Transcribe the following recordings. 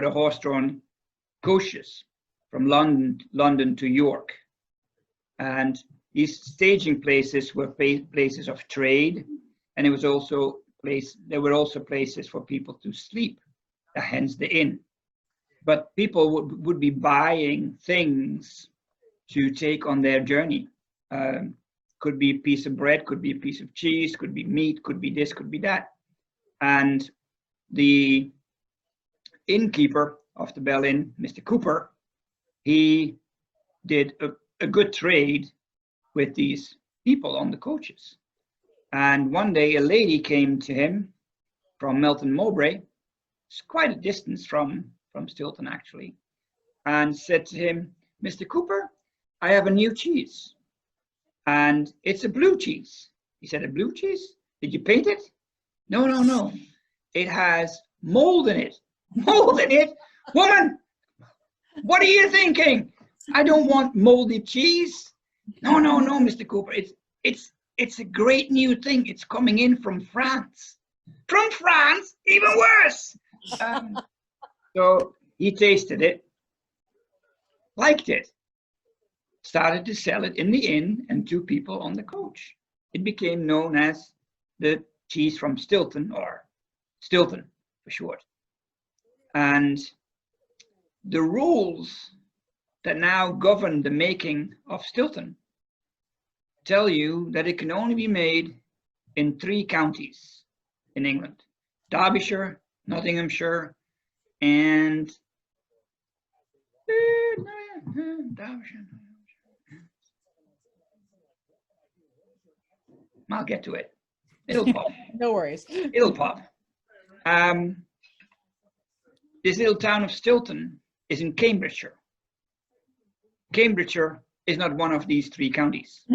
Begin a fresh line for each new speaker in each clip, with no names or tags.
the horse-drawn coaches from London to York. And these staging places were places of trade, and it was also there were also places for people to sleep, hence the inn. But people would be buying things to take on their journey. Could be a piece of bread, could be a piece of cheese, could be meat, could be this, could be that. And the innkeeper of the Bell Inn, Mr. Cooper, he did a good trade with these people on the coaches. And one day a lady came to him from Melton Mowbray, it's quite a distance from Stilton actually, and said to him, Mr. Cooper, I have a new cheese, and it's a blue cheese. He said, a blue cheese? Did you paint it? No, no, no. It has mold in it. Mold in it? Woman, what are you thinking? I don't want moldy cheese. No, no, no, Mr. Cooper. It's a great new thing. It's coming in from France. From France? Even worse. So he tasted it, liked it, started to sell it in the inn and to people on the coach. It became known as the cheese from Stilton, or Stilton for short. And the rules that now govern the making of Stilton tell you that it can only be made in 3 counties in England: Derbyshire, Nottinghamshire, and I'll get to it. It'll pop.
No worries.
It'll pop. This little town of Stilton is in Cambridgeshire. Cambridgeshire is not one of these 3 counties.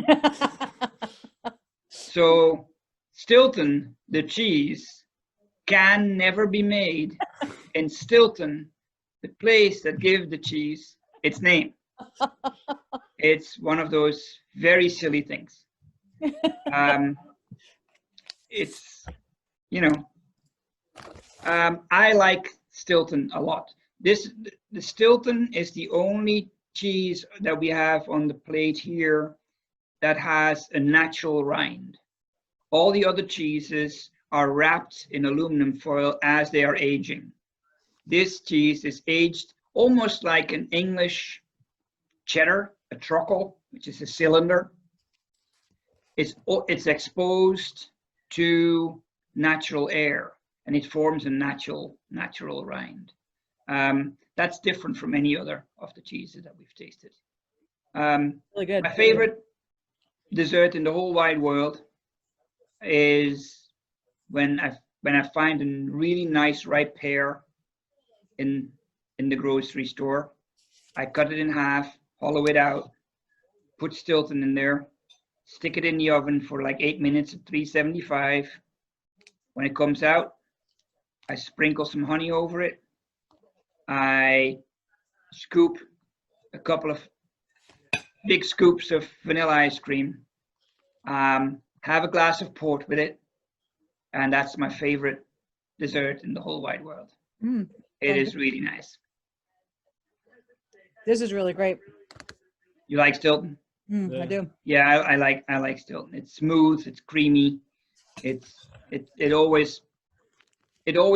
So Stilton, the cheese, can never be made in Stilton, the place that gave the cheese its name. It's one of those very silly things. It's, you know, I like Stilton a lot. The Stilton is the only cheese that we have on the plate here that has a natural rind. All the other cheeses are wrapped in aluminum foil as they are aging. This cheese is aged almost like an English cheddar, a truckle, which is a cylinder. It's exposed to natural air, and it forms a natural rind. That's different from any other of the cheeses that we've tasted.
Really good.
My favorite dessert in the whole wide world is when I find a really nice ripe pear in the grocery store. I cut it in half, hollow it out, put Stilton in there, stick it in the oven for like 8 minutes at 375. When it comes out, I sprinkle some honey over it. I scoop a couple of big scoops of vanilla ice cream, have a glass of port with it, and that's my favorite dessert in the whole wide world. It is really nice.
This is really great.
You like Stilton?
I do.
Yeah, I like Stilton. It's smooth, it's creamy, it always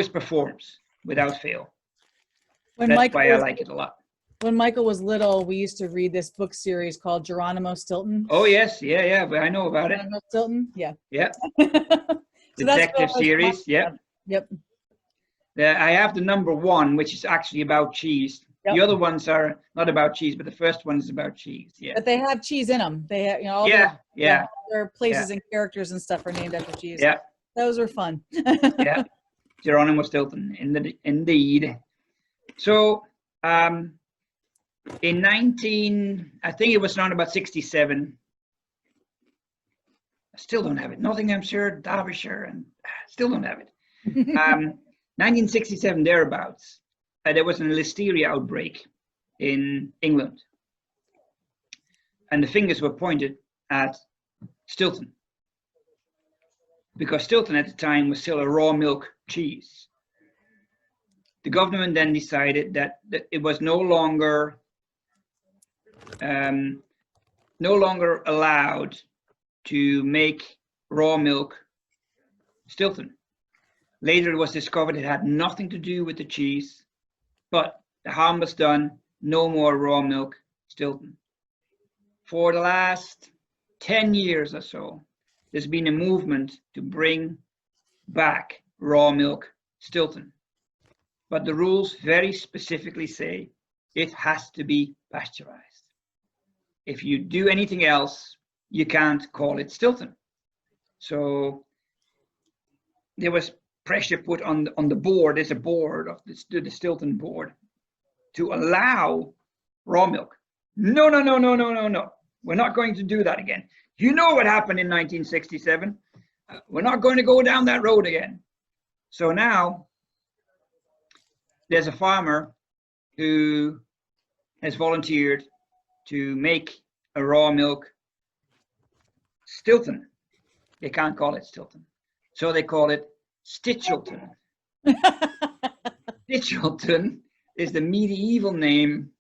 performs without fail. That's why I like it a lot.
When Michael was little, we used to read this book series called Geronimo Stilton.
Oh yes, yeah, but I know about
Geronimo Stilton, yeah.
Yeah.
So
Detective series, yeah.
Yep.
I have the number 1, which is actually about cheese. Yep. The other ones are not about cheese, but the first one is about cheese. Yeah.
But they have cheese in them. They have, all their places and characters and stuff are named after cheese.
Yeah.
Those are fun.
Yeah. Geronimo Stilton, indeed. So, in I think it was around about 67. I still don't have it. Nottinghamshire, Derbyshire, and still don't have it. 1967 thereabouts. There was an listeria outbreak in England, and the fingers were pointed at Stilton because Stilton at the time was still a raw milk cheese. the government then decided that it was no longer allowed to make raw milk Stilton. Later it was discovered it had nothing to do with the cheese, but the harm was done, no more raw milk Stilton. For the last 10 years or so, there's been a movement to bring back raw milk Stilton. But the rules very specifically say it has to be pasteurized. If you do anything else, you can't call it Stilton. So there was pressure put on the board. There's a board of the Stilton board to allow raw milk. No. We're not going to do that again. You know what happened in 1967. We're not going to go down that road again. So now there's a farmer who has volunteered to make a raw milk Stilton. They can't call it Stilton. So they call it Stitchelton. Stitchelton is the medieval name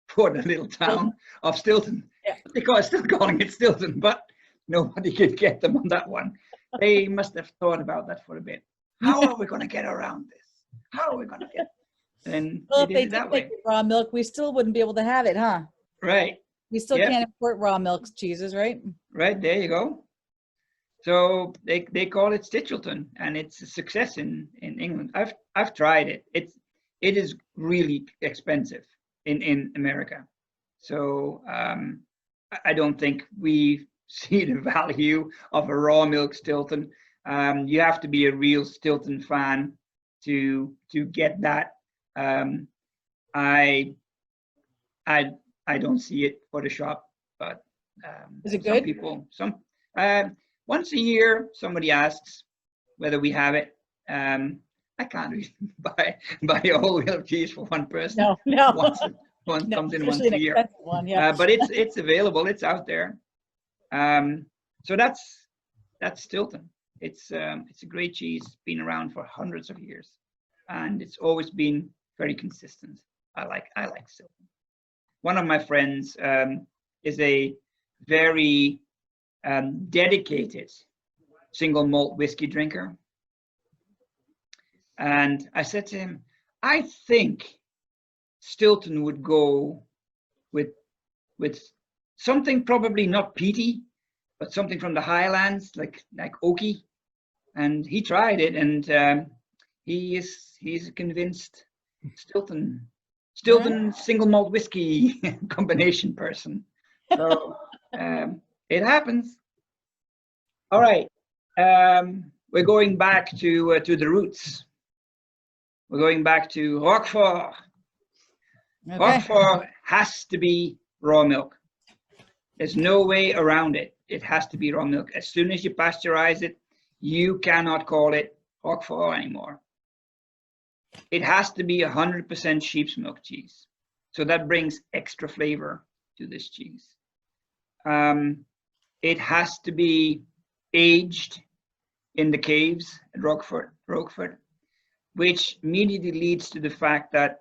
for the little town of Stilton. Yeah. They're still calling it Stilton, but nobody could get them on that one. They must have thought about that for a bit. How are we going to get around this? How are we going to get? And
well, if they did make raw milk, we still wouldn't be able to have it, huh?
Right.
We still can't import raw milk cheeses, right?
Right, there you go. So they call it Stitchelton, and it's a success in England. I've tried it. It is really expensive in America. So I don't think we see the value of a raw milk Stilton. You have to be a real Stilton fan to get that. I don't see it for the shop, but
is it good?
Once a year somebody asks whether we have it. I can't really buy a whole wheel of cheese for one person.
No.
One comes in once a year.
One, yeah.
But it's available. It's out there. So that's Stilton. It's a great cheese. Been around for hundreds of years, and it's always been very consistent. I like Stilton. One of my friends is a very dedicated single malt whiskey drinker, and I said to him, I think Stilton would go with something probably not peaty, but something from the Highlands, like oaky. And he tried it, and he's a convinced Stilton single malt whiskey combination person. So it happens. All right, we're going back to the roots. We're going back to Roquefort. Okay. Roquefort has to be raw milk. There's no way around it. It has to be raw milk. As soon as you pasteurize it, you cannot call it Roquefort anymore. It has to be 100% sheep's milk cheese. So that brings extra flavor to this cheese. It has to be aged in the caves at Roquefort, which immediately leads to the fact that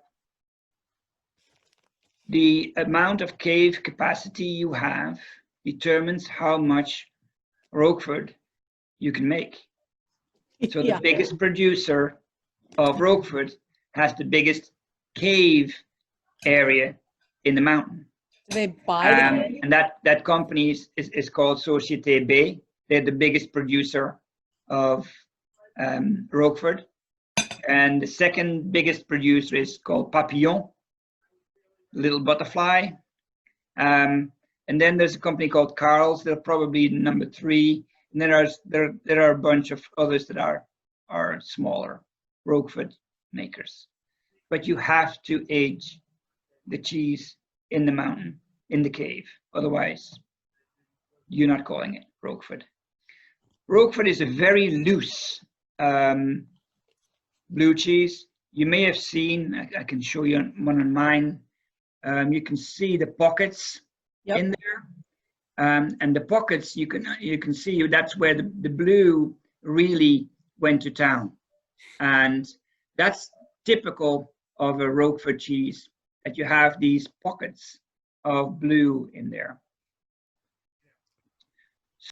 the amount of cave capacity you have determines how much Roquefort you can make. So the biggest producer of Roquefort has the biggest cave area in the mountain.
Do they buy the
and that company is called Société B. They're the biggest producer of Roquefort. And the second biggest producer is called Papillon, little butterfly. And then there's a company called Carl's. They're probably number 3. And then there are a bunch of others that are smaller Roquefort makers. But you have to age the cheese in the mountain, in the cave. Otherwise, you're not calling it Roquefort. Roquefort is a very loose blue cheese. You may have seen, I can show you one on mine. You can see the pockets in there. And the pockets, you can see that's where the blue really went to town. And that's typical of a Roquefort cheese that you have these pockets of blue in there.